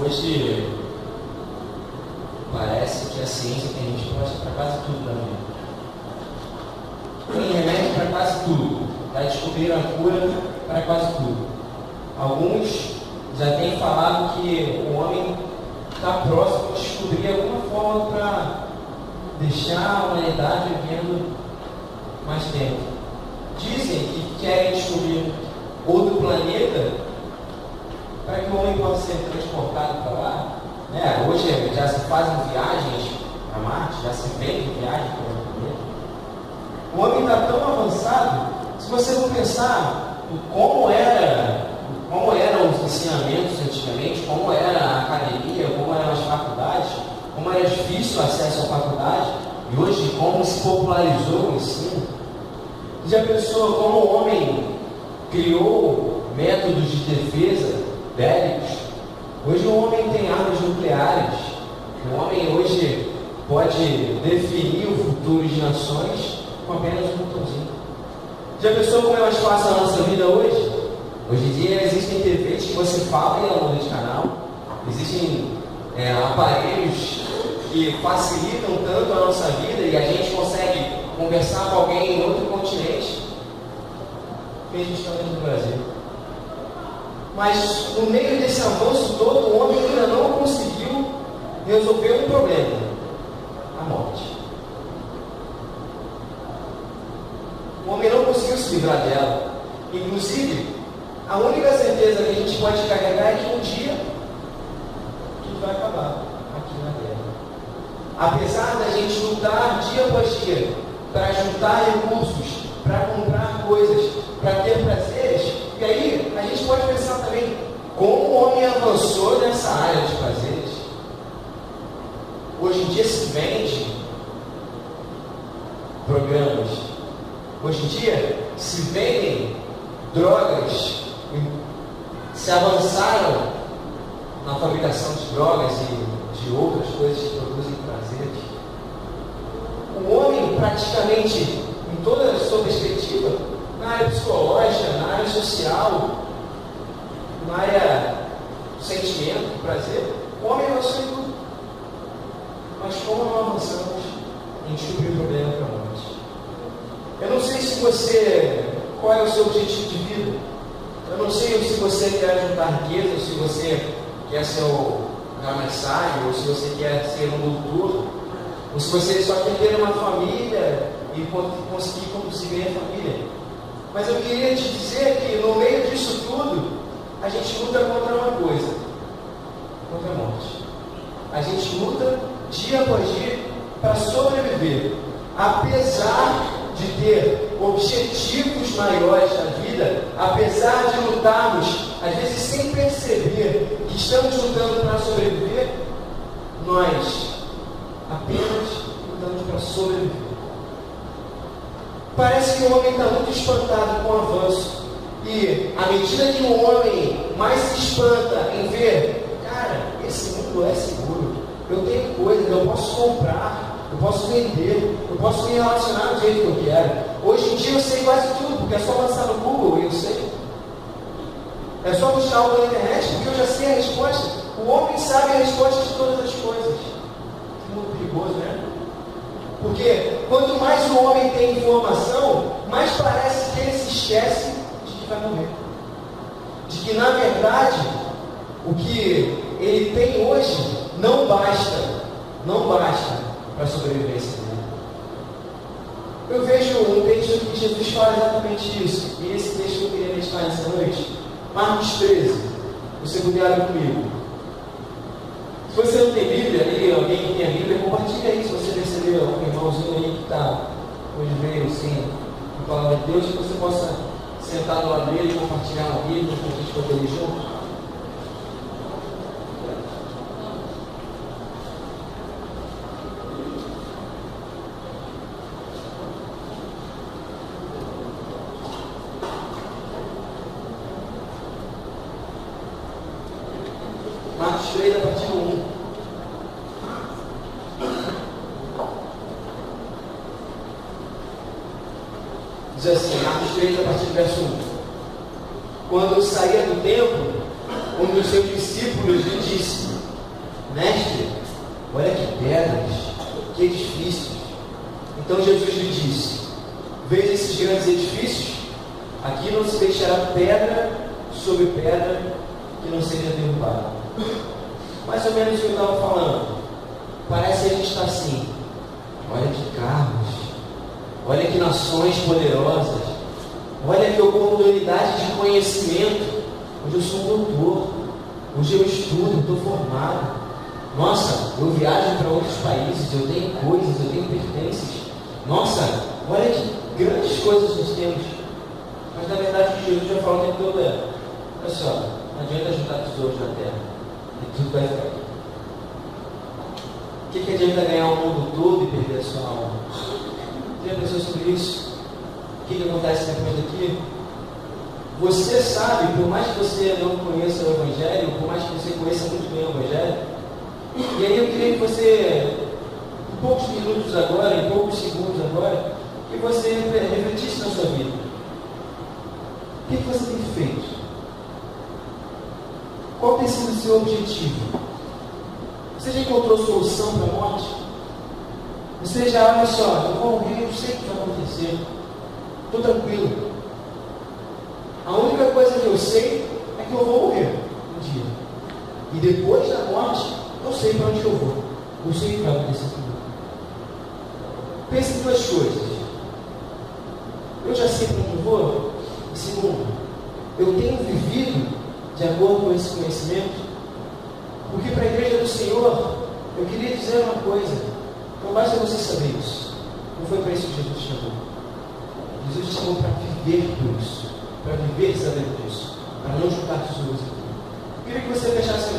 Hoje parece que a ciência tem resposta para quase tudo na vida. Tem remédio para quase tudo. Já descobriram a cura para quase tudo. Alguns já têm falado que o homem está próximo de descobrir alguma forma para deixar a humanidade vivendo mais tempo. Dizem que querem descobrir outro planeta para que o homem possa ser transportado para lá. Hoje já se fazem viagens para Marte, já se vende viagens para o planeta. O homem está tão avançado, se você for pensar em como eram os ensinamentos antigamente, como era a academia, como eram as faculdades, como era difícil o acesso à faculdade, e hoje como se popularizou o ensino. Já pensou como o homem criou métodos de defesa bélicos? Hoje o homem tem armas nucleares. O homem hoje pode definir o futuro de nações com apenas um botãozinho. Já pensou como é mais fácil a nossa vida hoje? Hoje em dia existem TVs que você fala e ela muda de canal. Existem aparelhos que facilitam tanto a nossa vida e a gente consegue conversar com alguém em outro continente, mesmo estando no Brasil. Mas no meio desse avanço todo, o homem ainda não conseguiu resolver um problema: a morte. O homem não conseguiu se livrar dela. Inclusive, a única certeza que a gente pode carregar é que um dia tudo vai acabar aqui na Terra. Apesar da gente lutar dia após dia para juntar recursos, para comprar coisas, para ter prazeres, e aí a gente pode pensar também como o homem avançou nessa área de prazeres. Hoje em dia se vende programas. Hoje em dia se vendem drogas. Se avançaram na fabricação de drogas e de outras coisas que produzem prazeres. O homem praticamente, em toda a sua perspectiva, na área psicológica, na área social, na área do sentimento, do prazer, o homem avançou em tudo. Mas como não avançamos em descobrir o problema para nós? Eu não sei qual é o seu objetivo de vida. Eu não sei se você quer juntar riqueza, ou se você quer ser o empresário, ou se você quer ser um doutor, ou se você só quer ter uma família e conseguir conduzir bem a família. Mas eu queria te dizer que no meio disso tudo, a gente luta contra uma coisa: contra a morte. A gente luta dia após dia para sobreviver. Apesar de ter objetivos maiores na vida, apesar de lutarmos, às vezes sem perceber que estamos lutando para sobreviver, nós apenas lutamos para sobreviver. Parece que o homem está muito espantado com o avanço. E à medida que o homem mais se espanta em ver, cara, esse mundo é seguro, eu tenho coisas, eu posso comprar, eu posso vender, eu posso me relacionar do jeito que eu quero. Hoje em dia eu sei quase tudo, porque é só lançar no Google e eu sei. É só buscar algo na internet, porque eu já sei a resposta. O homem sabe a resposta de todas as coisas. Que mundo perigoso, né? Porque quanto mais o homem tem informação, mais parece que ele se esquece de que vai morrer. De que, na verdade, o que ele tem hoje não basta para a sobrevivência dele. Eu vejo um texto que Jesus fala exatamente isso. E esse texto que eu queria meditar nessa noite, Marcos 13. Você puder abrir comigo. Se você não tem Bíblia, ali, alguém que tem a Bíblia, compartilha aí. Se você percebeu um irmãozinho aí que está, hoje veio sem a palavra de Deus, que você possa sentar do lado dele e compartilhar uma Bíblia, para a gente poder ir junto. Marcos 3, a partir do 1. Diz assim, Marcos 3, a partir do verso 1. Quando saía do templo, um dos seus discípulos lhe disse: Mestre, olha que pedras, que edifícios. Então Jesus lhe disse: Vês esses grandes edifícios? Aqui não se deixará pedra sobre pedra que não seja derrubada. Mais ou menos o que eu estava falando. Parece que a gente está assim: olha que carros, olha que nações poderosas, olha que oportunidade de conhecimento. Hoje eu sou um doutor, hoje eu estudo, eu estou formado. Nossa, eu viajo para outros países, eu tenho coisas, eu tenho pertences. Nossa, olha que grandes coisas nós temos. Mas na verdade o que Jesus já falou o tempo todo é: olha só, não adianta juntar tesouros na terra, e tudo vai ficar aqui. O que adianta ganhar o mundo todo e perder a sua alma? Já pensou sobre isso? O que acontece depois daqui? Você sabe, por mais que você não conheça o Evangelho, por mais que você conheça muito bem o Evangelho, e aí eu queria que você, em poucos minutos agora, em poucos segundos agora, que você refletisse na sua vida. O que você tem feito? Qual tem sido o seu objetivo? Você já encontrou solução para a morte? Você já, olha só, eu vou morrer, eu sei o que vai acontecer. Estou tranquilo. A única coisa que eu sei é que eu vou morrer um dia. E depois da morte, eu sei para onde eu vou. Eu sei o que vai acontecer comigo. Pense em duas coisas. Eu já sei para onde eu vou. E segundo, eu tenho vivido de acordo com esse conhecimento. Porque para a igreja do Senhor, eu queria dizer uma coisa: não basta você saber isso. Não foi para isso que Jesus te chamou. Jesus te chamou para viver por isso, para viver sabendo disso, para não juntar tesouros aqui. Eu queria que você fechasse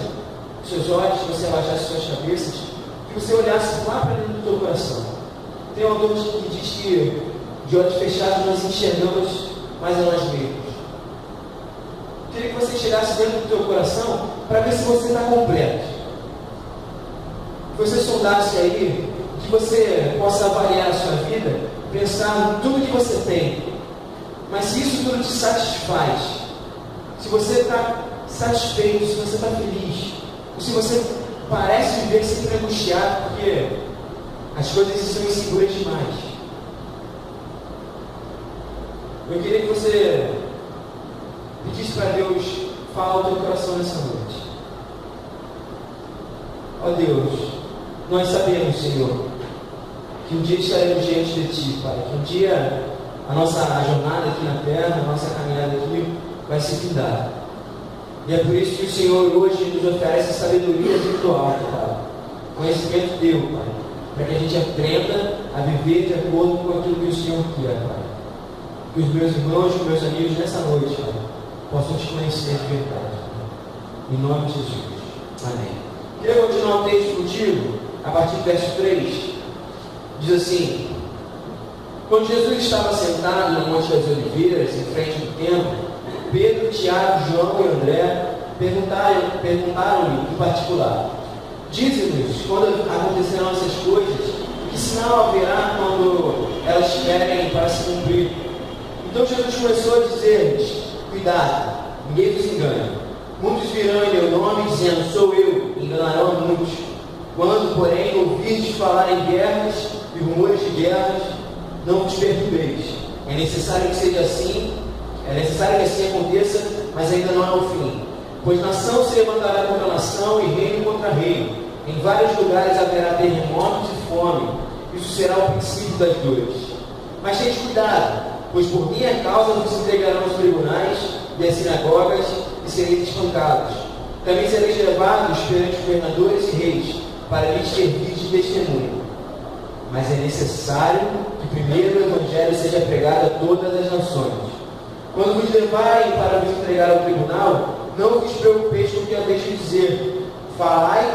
os seus olhos, que você abaixasse suas cabeças, que você olhasse lá para dentro do teu coração. Tem um autor que diz que de olhos fechados nós enxergamos mais a nós mesmos. Eu queria que você chegasse dentro do teu coração para ver se você está completo. Que você sondasse aí, que você possa avaliar a sua vida, pensar em tudo que você tem. Mas se isso tudo te satisfaz, se você está satisfeito, se você está feliz, ou se você parece viver sempre angustiado porque as coisas são inseguras demais, eu queria que você pedisse para Deus falar ao teu coração nessa noite. Ó Deus, nós sabemos, Senhor, que um dia estaremos diante de Ti, Pai, que um dia a nossa jornada aqui na terra, a nossa caminhada aqui vai se findar. E é por isso que o Senhor hoje nos oferece sabedoria virtual, Pai, conhecimento Teu, Pai, para que a gente aprenda a viver de acordo com aquilo que o Senhor quer, Pai. Que os meus irmãos, os meus amigos nessa noite, Pai, possam te conhecer de verdade. Em nome de Jesus. Amém. Queria continuar o texto contigo, a partir do verso 3. Diz assim: quando Jesus estava sentado no Monte das Oliveiras, em frente do templo, Pedro, Tiago, João e André perguntaram-lhe em particular: dize-nos quando acontecerão essas coisas, que sinal haverá quando elas estiverem para se cumprir? Então Jesus começou a dizer-lhes: cuidado, ninguém vos engane. Muitos virão em meu nome dizendo: sou eu, e enganarão muitos. Quando, porém, ouvirdes falar em guerras e rumores de guerras, não vos perturbeis. É necessário que seja assim, é necessário que assim aconteça, mas ainda não é o fim. Pois nação se levantará contra nação e reino contra reino. Em vários lugares haverá terremotos e fome. Isso será o princípio das dores. Mas tende cuidado, pois por minha causa vos entregarão aos tribunais e às sinagogas e sereis espancados. Também sereis levados perante governadores e reis, para lhes servir de testemunho. Mas é necessário que primeiro o Evangelho seja pregado a todas as nações. Quando vos levarem para vos entregar ao tribunal, não vos preocupeis com o que haveis de dizer. Falai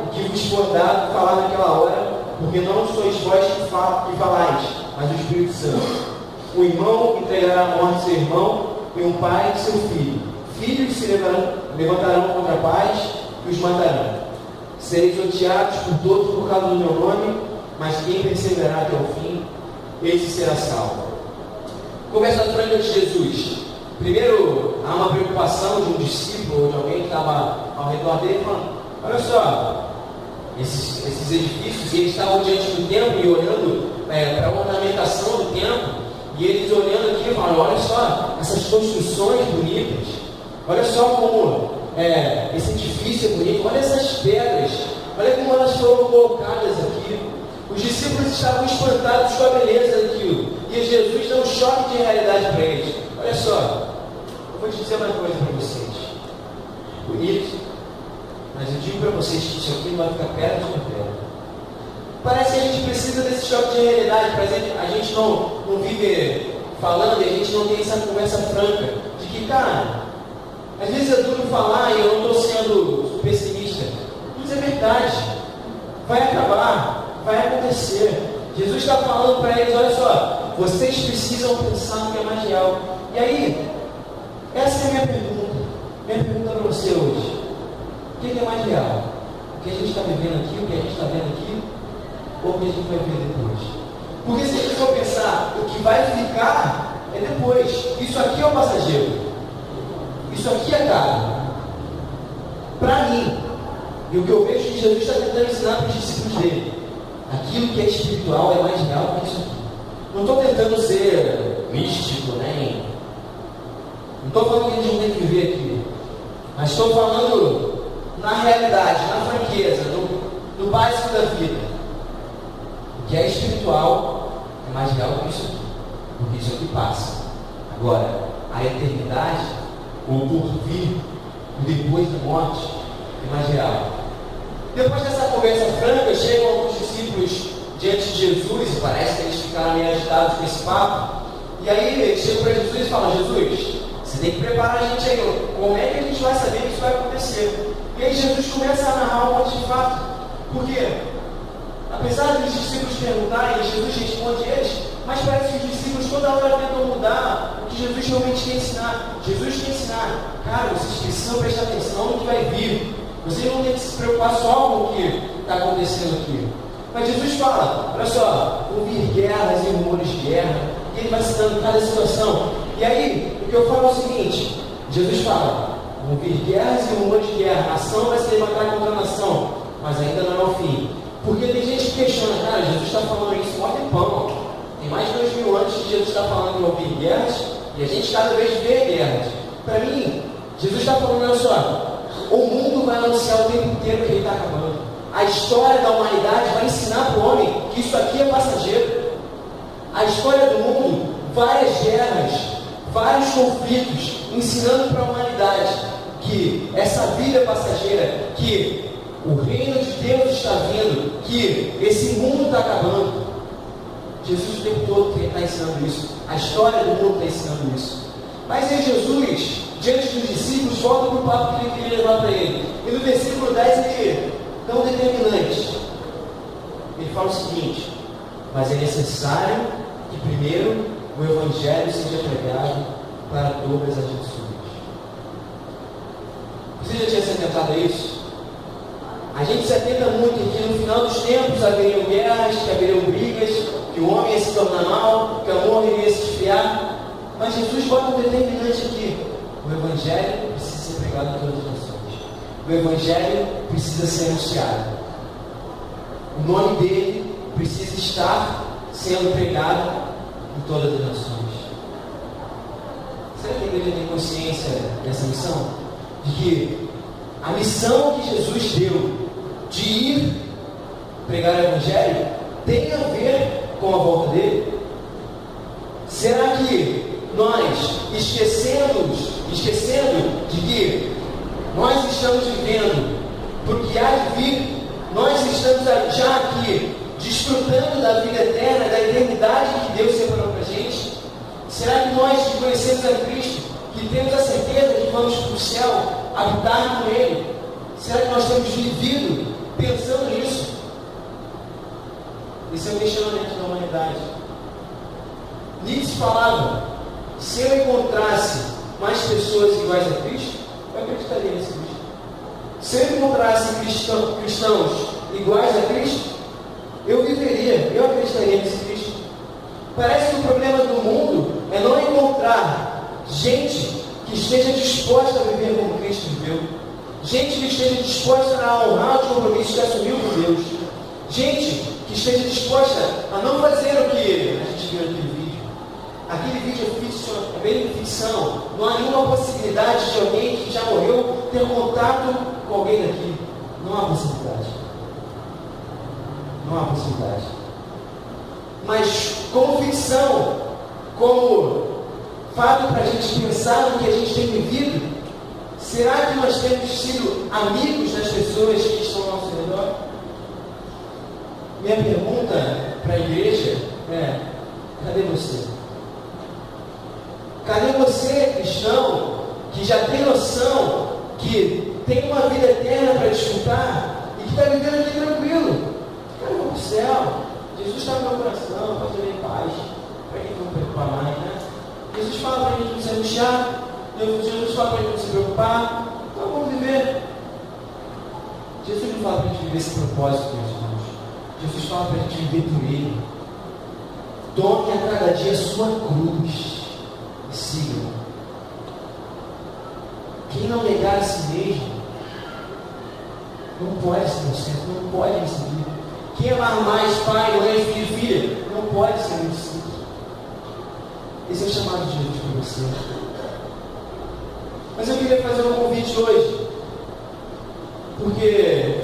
o que vos for dado falar naquela hora, porque não sois vós que falais, mas o Espírito Santo. O irmão entregará à morte seu irmão, e um pai seu filho. Filhos se levantarão contra pais e os matarão. Sereis odiados por todos por causa do meu nome, mas quem perseverar até o fim, esse será salvo. Conversa franca de Jesus. Primeiro, há uma preocupação de um discípulo ou de alguém que estava ao redor dele, falando: olha só, esses edifícios, eles estavam diante do templo e olhando para a ornamentação do templo, e eles olhando aqui e falando: olha só, essas construções bonitas, olha só como esse edifício é bonito, olha essas pedras, olha como elas foram colocadas aqui. Os discípulos estavam espantados com a beleza daquilo, e Jesus dá um choque de realidade para eles. Olha só, eu vou te dizer uma coisa para vocês, bonito, mas eu digo para vocês que isso aqui não vai ficar perto de uma pedra. Parece que a gente precisa desse choque de realidade, mas a gente não vive falando, e a gente não tem essa conversa franca, de que, cara, às vezes é duro falar e eu não estou sendo pessimista, mas é verdade, vai acabar, vai acontecer. Jesus está falando para eles: olha só, vocês precisam pensar no que é mais real. E aí, essa é a minha pergunta para você hoje: o que é mais real? O que a gente está vivendo aqui, o que a gente está vendo aqui, ou o que a gente vai ver depois? Porque se a gente for pensar, o que vai ficar é depois. Isso aqui é o passageiro, isso aqui é caro para mim. E o que eu vejo que Jesus está tentando ensinar para os discípulos dele: aquilo que é espiritual é mais real que isso aqui. Não estou tentando ser místico, nem. Não estou falando que a gente não tem que viver aqui, mas estou falando na realidade, na franqueza, no básico da vida. O que é espiritual é mais real que isso aqui, porque isso aqui passa. Agora, a eternidade, o porvir, o depois da morte, é mais real. Depois dessa conversa franca, chegam alguns discípulos diante de Jesus, e parece que eles ficaram meio agitados com esse papo. E aí eles chegam para Jesus e falam: Jesus, você tem que preparar a gente aí, como é que a gente vai saber que isso vai acontecer? E aí Jesus começa a narrar um monte de fato. Por quê? Apesar dos discípulos perguntarem, Jesus responde eles, mas parece que os discípulos toda hora tentam mudar o que Jesus realmente quer ensinar. Jesus quer ensinar: cara, vocês precisam prestar atenção no que vai vir. Vocês não têm que se preocupar só com o que está acontecendo aqui. Mas Jesus fala: olha só, ouvir guerras e rumores de guerra, e ele vai citando cada situação. E aí, o que eu falo é o seguinte: Jesus fala: ouvir guerras e rumores de guerra, nação vai se levantar contra a nação, mas ainda não é o fim. Porque tem gente que questiona: cara, Jesus está falando isso há um tempão. Tem mais de 2000 anos que Jesus está falando de ouvir guerras, e a gente cada vez vê guerras. Para mim, Jesus está falando: olha só, o mundo vai anunciar o tempo inteiro que ele está acabando. A história da humanidade vai ensinar para o homem que isso aqui é passageiro. A história do mundo, várias guerras, vários conflitos, ensinando para a humanidade que essa vida é passageira, que o reino de Deus está vindo, que esse mundo está acabando. Jesus o tempo todo está ensinando isso. A história do mundo está ensinando isso. Mas aí Jesus, diante dos discípulos, volta para o papo que ele queria levar para ele. E no versículo 10 ele, tão determinante, ele fala o seguinte: mas é necessário que primeiro o Evangelho seja pregado para todas as nações. Você já tinha se atentado a isso? A gente se atenta muito que no final dos tempos haveriam guerras, que haveriam brigas, que o homem ia se tornar mal, que o amor iria se esfriar. Mas Jesus bota um determinante aqui: o Evangelho precisa ser pregado em todas as nações. O Evangelho precisa ser anunciado. O nome dele precisa estar sendo pregado em todas as nações. Será que a igreja tem consciência dessa missão? De que a missão que Jesus deu de ir pregar o Evangelho tem a ver com a volta dele? Será que nós, esquecendo de que nós estamos vivendo para o que há de vir, nós estamos já aqui desfrutando da vida eterna, da eternidade que Deus separou para a gente? Será que nós que conhecemos a Cristo, que temos a certeza que vamos para o céu habitar com Ele, será que nós temos vivido pensando nisso? Esse é o questionamento da humanidade. Nietzsche falava: se eu encontrasse mais pessoas iguais a Cristo, eu acreditaria nesse Cristo. Se eu encontrasse cristãos iguais a Cristo, eu acreditaria nesse Cristo. Parece que o problema do mundo é não encontrar Gente que esteja disposta a viver como Cristo viveu. Gente que esteja disposta a honrar os compromissos que assumiu com Deus. Gente que esteja disposta a não fazer o que a gente viu naquele vídeo. Aquele vídeo é bem ficção. Não há nenhuma possibilidade de alguém que já morreu ter contato com alguém daqui. Não há possibilidade. Não há possibilidade. Mas como ficção, como fato para a gente pensar no que a gente tem vivido, será que nós temos sido amigos das pessoas que estão ao nosso redor? Minha pergunta para a igreja é: cadê você? Cadê você, cristão, que já tem noção que tem uma vida eterna para desfrutar e que está vivendo aqui tranquilo? Cara, eu vou para o céu. Jesus está no meu coração, pode ter em paz. Para que eu vou preocupar mais, né? Jesus fala para a gente não se angustiar. Jesus fala para a gente não se preocupar. Então vamos viver. Jesus não fala para a gente viver esse propósito, meus irmãos. Jesus fala para a gente viver por Ele. Tome a cada dia a sua cruz e siga. Quem não negar a si mesmo não pode ser inocente, não pode me seguir. Quem amar mais pai, mãe, filho e filha não pode ser meu discípulo. Esse é o chamado de Jesus para você. Mas eu queria fazer um convite hoje, porque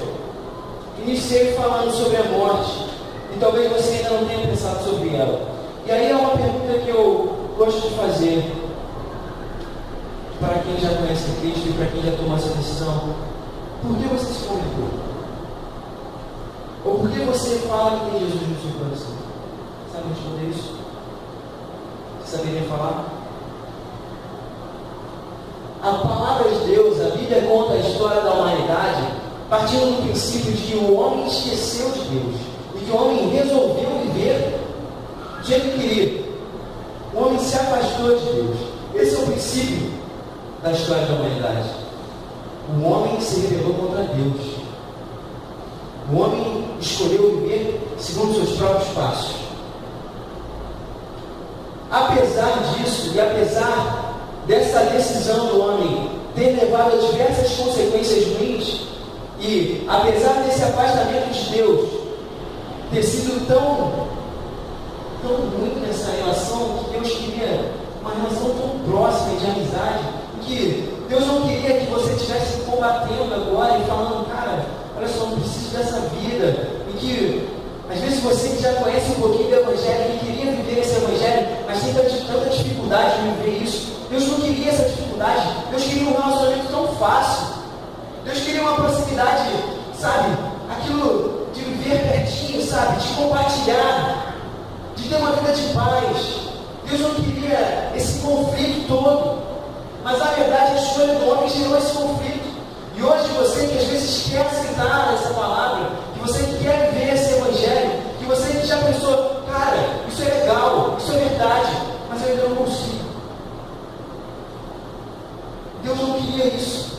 iniciei falando sobre a morte e talvez você ainda não tenha pensado sobre ela. E aí é uma pergunta que eu gosto de fazer para quem já conhece Cristo e para quem já tomou essa decisão: por que você se converteu? Ou por que você fala que tem Jesus no seu coração? Sabe responder isso? Você saberia falar? A palavra de Deus, a Bíblia conta a história da humanidade partindo do princípio de que o homem esqueceu de Deus e que o homem resolveu viver do jeito que queria. O homem se afastou de Deus. Esse é o princípio da história da humanidade. O homem se rebelou contra Deus. O homem escolheu viver segundo seus próprios passos. Apesar disso, e apesar dessa decisão do homem ter levado a diversas consequências ruins, e apesar desse afastamento de Deus ter sido tão ruim nessa relação, que Deus queria uma relação tão próxima de amizade, que Deus não queria que você estivesse combatendo agora e falando: cara, olha só, não preciso dessa vida. E que às vezes você que já conhece um pouquinho do Evangelho, que queria viver esse Evangelho, mas tem tanta dificuldade de viver isso. Deus não queria essa dificuldade. Deus queria um relacionamento tão fácil. Deus queria uma proximidade, sabe? Aquilo de viver pertinho, sabe? De compartilhar, de ter uma vida de paz. Deus não queria esse conflito todo. Mas a verdade, a escolha do homem gerou esse conflito. E hoje você que às vezes quer aceitar essa palavra, que você quer viver esse Evangelho, que você já pensou: cara, isso é legal, isso é verdade, mas eu ainda não consigo. Deus não queria isso.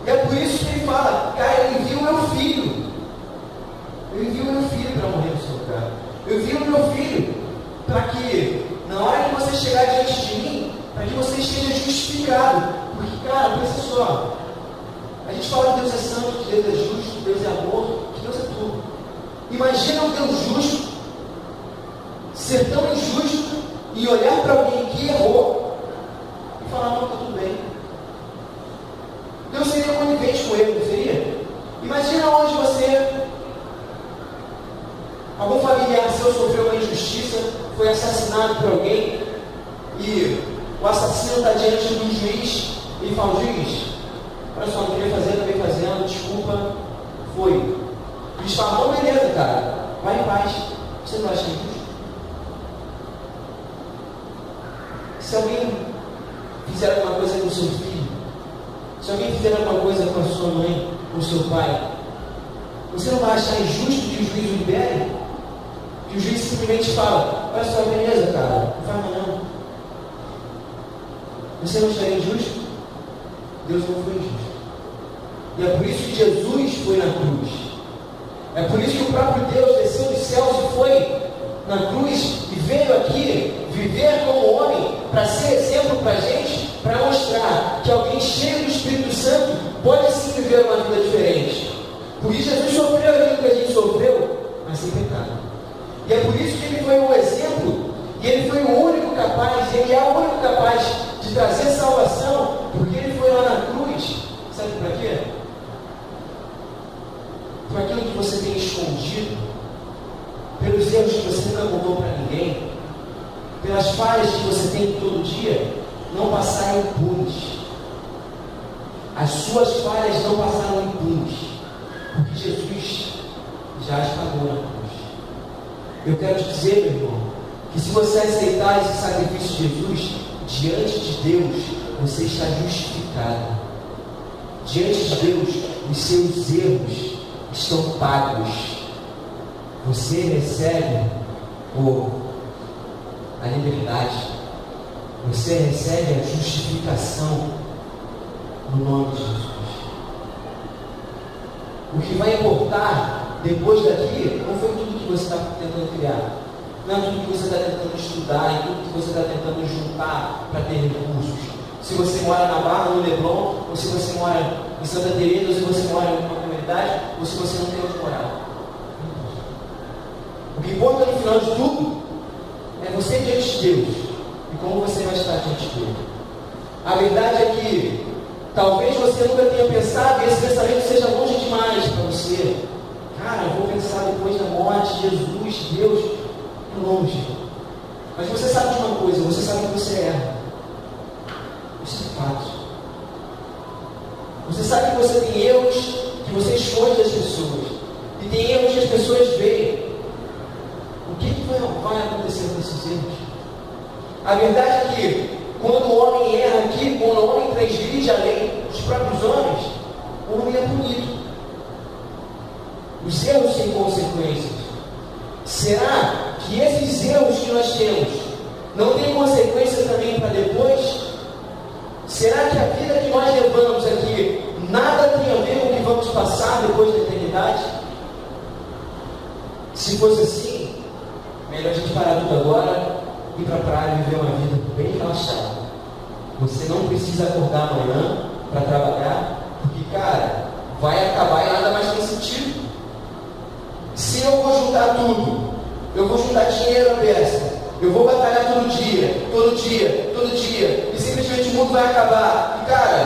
E é por isso que Ele fala: cara, eu envio o meu filho. Eu envio o meu filho para morrer no seu lugar. Eu envio o meu filho para que, na hora que você chegar diante de mim, para que você esteja justificado. Porque, cara, pensa só. A gente fala que Deus é santo, que Deus é justo, que Deus é amor, que Deus é tudo. Imagina um Deus justo ser tão injusto e olhar para alguém que errou e falar: não, está tudo bem. Deus seria conivente com ele, não seria? Imagina onde você, algum familiar seu sofreu uma injustiça, foi assassinado por alguém e o assassino está diante do juiz e fala: juiz, olha só, não queria fazer, acabei fazendo, desculpa, foi. O juiz fala: não, beleza, cara, vai em paz. Você não acha injusto? Se alguém fizer alguma coisa com o seu filho, se alguém fizer alguma coisa com a sua mãe, com o seu pai, você não vai achar injusto que o juiz o libere? Que o juiz simplesmente fala: olha só, beleza, cara, não faz mais não. Você não acharia injusto? Deus não foi injusto. E é por isso que Jesus foi na cruz. É por isso que o próprio Deus desceu dos céus e foi na cruz e veio aqui viver como homem para ser exemplo para a gente, capaz de trazer salvação, porque Ele foi lá na cruz, sabe para quê? Por aquilo que você tem escondido, pelos erros que você nunca contou para ninguém, pelas falhas que você tem todo dia, não passarem impunes. As suas falhas não passaram impunes, porque Jesus já as pagou na cruz. Eu quero te dizer, meu irmão, que se você aceitar esse sacrifício de Jesus, diante de Deus, você está justificado. Diante de Deus, os seus erros estão pagos. Você recebe a liberdade. Você recebe a justificação no nome de Jesus. O que vai importar depois daqui não foi tudo que você está tentando criar, não é tudo que você está tentando estudar, e tudo que você está tentando juntar para ter recursos. Se você mora na Barra, no Leblon, ou se você mora em Santa Teresa, ou se você mora em uma comunidade, ou se você não tem onde morar. O que importa no final de tudo é você diante de Deus e como você vai estar diante dele. A verdade é que talvez você nunca tenha pensado e esse pensamento seja longe demais para você. Cara, eu vou pensar depois da morte, Jesus, Deus, é longe. Mas você sabe de uma coisa, você sabe que você erra. Isso é fato. Você sabe que você tem erros que você esconde das pessoas. E tem erros que as pessoas veem. O que vai acontecer com esses erros? A verdade é que quando o homem erra aqui, quando o homem transgride a lei dos próprios homens, o homem é punido. Os erros têm consequências. Será que esses erros que nós temos não têm consequências também para depois? Será que a vida que nós levamos aqui nada tem a ver com o que vamos passar depois da eternidade? Se fosse assim, melhor a gente parar tudo agora, ir para a praia e viver uma vida bem relaxada. Você não precisa acordar amanhã para trabalhar, porque, cara, vai acabar e nada mais tem sentido. Se eu vou juntar tudo, eu vou juntar dinheiro à beça, eu vou batalhar todo dia, e simplesmente o mundo vai acabar. E, cara,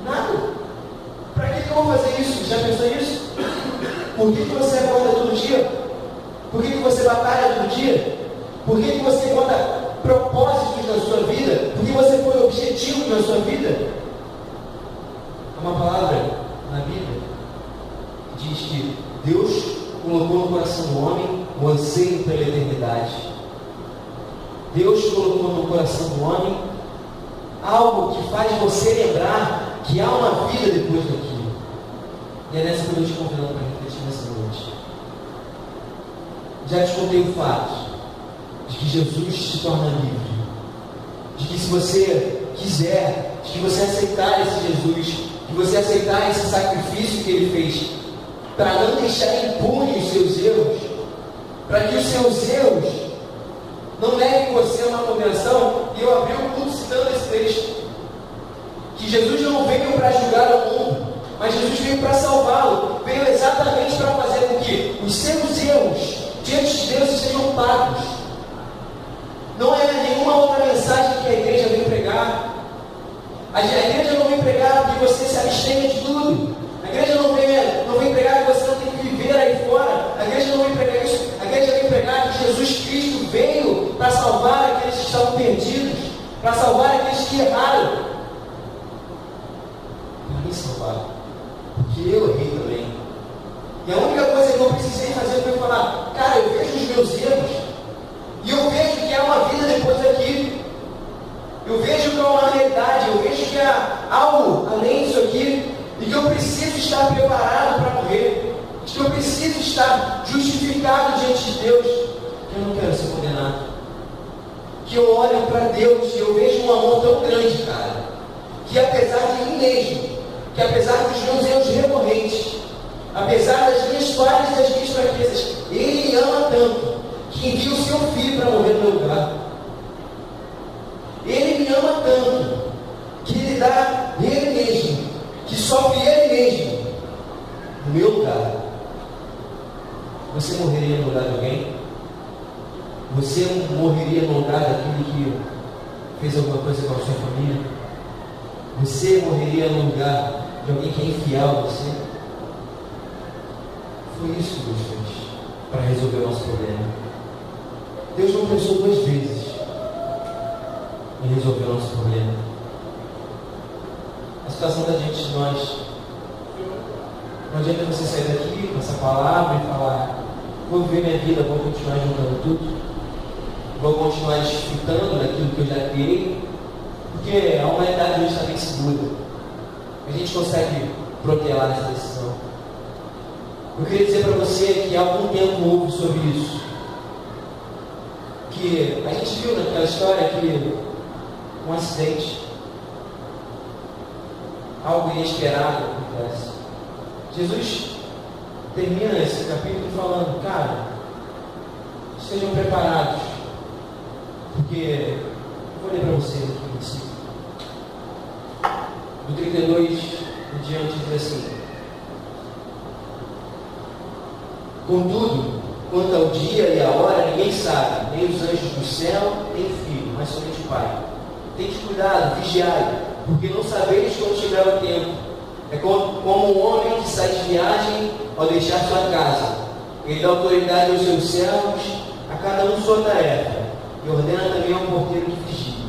nada. Para que eu vou fazer isso? Já pensou nisso? Por que você acorda todo dia? Por que você batalha todo dia? Por que você bota propósitos na sua vida? Por que você põe objetivos na sua vida? É uma palavra na Bíblia que diz que Deus colocou no coração do homem o anseio pela eternidade. Deus colocou no coração do homem algo que faz você lembrar que há uma vida depois daquilo. E é nessa que eu estou te convidando para refletir nessa noite. Já te contei o fato de que Jesus te torna livre, de que se você quiser, de que você aceitar esse Jesus, de você aceitar esse sacrifício que Ele fez, para não deixar impune os seus erros, para que os seus erros não levem você a uma condenação. E eu abri o culto citando esse texto, que Jesus não veio para julgar o mundo, mas Jesus veio para salvá-lo, veio exatamente para fazer com que os seus erros diante de Deus estejam pagos. Não é nenhuma outra mensagem que a igreja vem pregar. A igreja não vem pregar que você se abstenha de tudo. A igreja não vem pregar que você não tem que viver aí fora. A igreja não vem pregar isso. A igreja vem pregar que Jesus Cristo veio para salvar aqueles que estavam perdidos, para salvar aqueles que erraram. Para me salvar, porque eu errei também. E a única coisa que eu precisei fazer foi falar: cara, eu vejo os meus erros, e eu vejo que há uma vida depois daqui. Eu vejo que há uma realidade, eu vejo que há algo além disso aqui, e que eu preciso estar preparado para morrer, de que eu preciso estar justificado diante de Deus, que eu não quero ser condenado. Que eu olho para Deus e eu vejo um amor tão grande, cara, que apesar de mim mesmo, que apesar dos meus erros recorrentes, apesar das minhas falhas e das minhas fraquezas, Ele me ama tanto, que envia o seu Filho para morrer no meu lugar. Ele me ama tanto, que Ele dá Ele mesmo, que sofre Ele mesmo, no meu lugar. Você morreria no lugar de alguém? Você morreria no lugar daquele que fez alguma coisa com a sua família? Você morreria no lugar de alguém que é infiel a você? Foi isso que Deus fez para resolver o nosso problema. Deus não pensou duas vezes em resolver o nosso problema. A situação da gente de nós, não adianta você sair daqui com essa palavra e falar: vou viver minha vida, vou continuar juntando tudo, vou continuar desfrutando daquilo que eu já criei, porque a humanidade hoje está bem segura. A gente consegue protelar essa decisão. Eu queria dizer para você que há algum tempo houve sobre isso. Que a gente viu naquela história que um acidente, algo inesperado acontece. Jesus termina esse capítulo falando: cara, estejam preparados, porque eu vou ler para vocês aqui no versículo. Do 32 em diante diz assim: contudo, quanto ao dia e a hora, ninguém sabe, nem os anjos do céu, nem o Filho, mas somente o Pai. Tente cuidado, vigiai, porque não sabeis quando chegar o tempo. É como um homem que sai de viagem ao deixar sua casa. Ele dá autoridade aos seus servos, a cada um sua tarefa, e ordena também ao porteiro que vigie.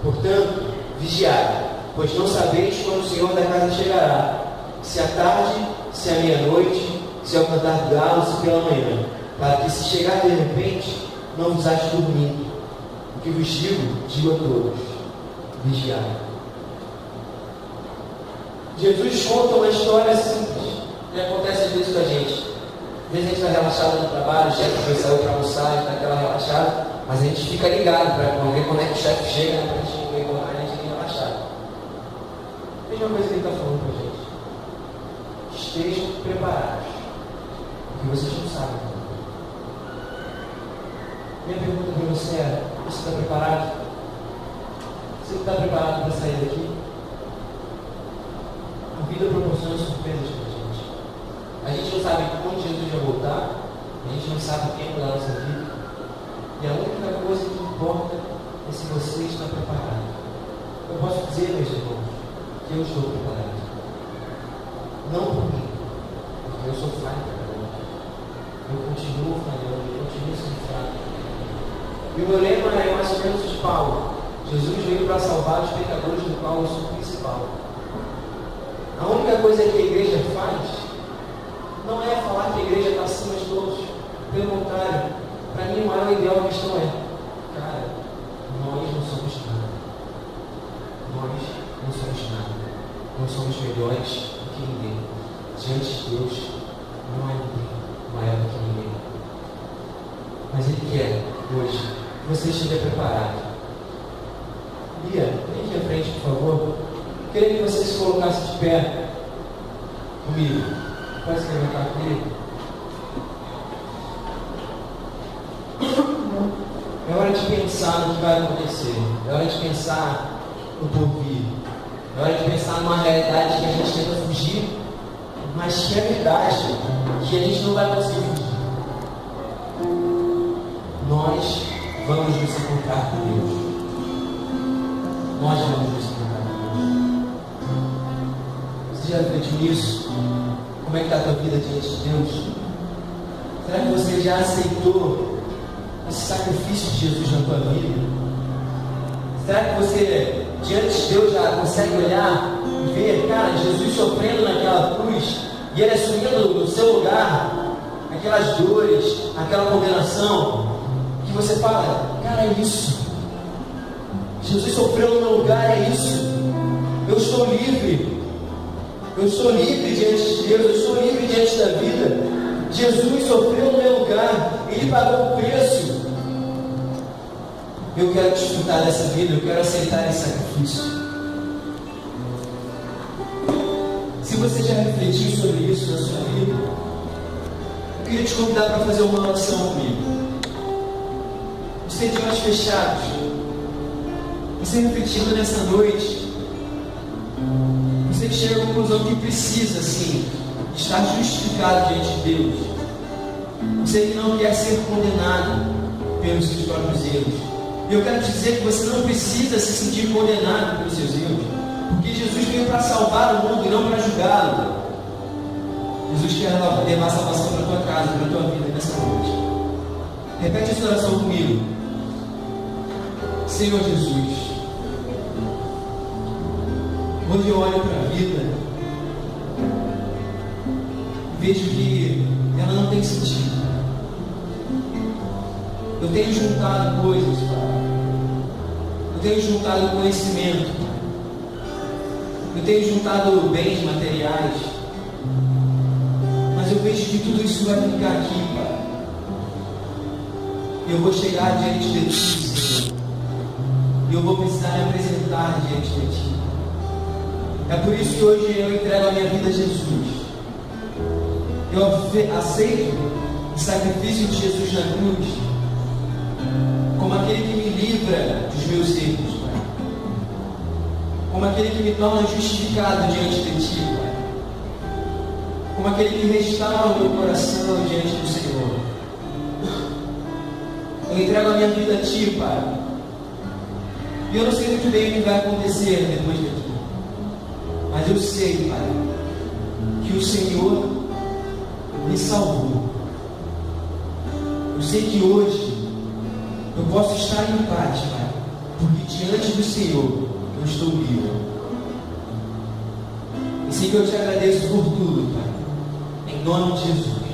Portanto, vigiai, pois não sabeis quando o Senhor da casa chegará, se à tarde, se à meia-noite, se ao cantar do galo, se pela manhã, para que, se chegar de repente, não vos ache dormindo. O que vos digo a todos: vigiai. Jesus conta uma história simples, que acontece às vezes com a gente. Às vezes a gente está relaxado no trabalho, o chefe foi sair para almoçar, está aquela relaxada, mas a gente fica ligado para ver quando é que o chefe chega, né, para a gente não encontrar a gente relaxado. Mesma coisa que ele está falando para a gente: estejam preparados, porque vocês não sabem. Minha pergunta para você é: você está preparado? Você está preparado para sair daqui? A vida proporciona surpresas para a gente. A gente não sabe quando Jesus vai voltar, a gente não sabe o tempo da nossa vida, e a única coisa que importa é se você está preparado. Eu posso dizer, meus irmãos, que eu estou preparado. Não por mim, porque eu sou falho para Deus. Eu continuo falhando, eu continuo sendo fraco. E o meu lema é mais ou menos de Paulo: Jesus veio para salvar os pecadores, do qual eu sou o principal. A única coisa que a igreja faz não é falar que a igreja está acima de todos. Pelo contrário, para mim o maior ideal da questão é: cara, nós não somos nada. Nós não somos nada. Nós somos melhores do que ninguém. Diante de Deus, não há ninguém maior do que ninguém. Mas Ele quer, hoje, que você esteja preparado. Lia, vem aqui à frente, por favor. Eu queria que você se colocasse de pé comigo. Pode se levantar comigo. É hora de pensar no que vai acontecer. É hora de pensar no porvir. É hora de pensar numa realidade que a gente tenta fugir, mas que é verdade, que a gente não vai conseguir fugir. Nós vamos nos encontrar com Deus. Nós vamos nos encontrar com Deus. Você já refletiu nisso? Como é que está a tua vida diante de Deus? Será que você já aceitou esse sacrifício de Jesus na tua vida? Será que você, diante de Deus, já consegue olhar e ver, cara, Jesus sofrendo naquela cruz e Ele assumindo no seu lugar aquelas dores, aquela condenação, que você fala, cara, é isso. Jesus sofreu no meu lugar, é isso. Eu estou livre. Eu estou livre diante de Deus, eu estou livre diante da vida. Jesus sofreu no meu lugar, Ele pagou o preço. Eu quero desfrutar dessa vida, eu quero aceitar esse sacrifício. Se você já refletiu sobre isso na sua vida, eu queria te convidar para fazer uma oração comigo. Você de olhos fechados, você refletindo nessa noite, você chega à conclusão que precisa, sim, estar justificado diante de Deus. Você que não quer ser condenado pelos seus próprios erros. E eu quero te dizer que você não precisa se sentir condenado pelos seus erros, porque Jesus veio para salvar o mundo e não para julgá-lo. Jesus quer levar salvação para a tua casa, para a tua vida nessa noite. Repete essa oração comigo. Senhor Jesus, quando eu olho para a vida, vejo que ela não tem sentido. Eu tenho juntado coisas, Pai. Eu tenho juntado conhecimento, Pai. Eu tenho juntado bens materiais. Mas eu vejo que tudo isso vai ficar aqui, Pai. E eu vou chegar diante de Ti, Senhor. E eu vou precisar me apresentar diante de Ti. É por isso que hoje eu entrego a minha vida a Jesus. Eu aceito o sacrifício de Jesus na cruz como aquele que me livra dos meus erros, Pai. Como aquele que me torna justificado diante de Ti, Pai. Como aquele que restaura o meu coração diante do Senhor. Eu entrego a minha vida a Ti, Pai. E eu não sei muito bem o que vai acontecer depois daqui. Mas eu sei, Pai, que o Senhor me salvou. Eu sei que hoje eu posso estar em paz, Pai, porque diante do Senhor eu estou livre. E sei que eu te agradeço por tudo, Pai, em nome de Jesus.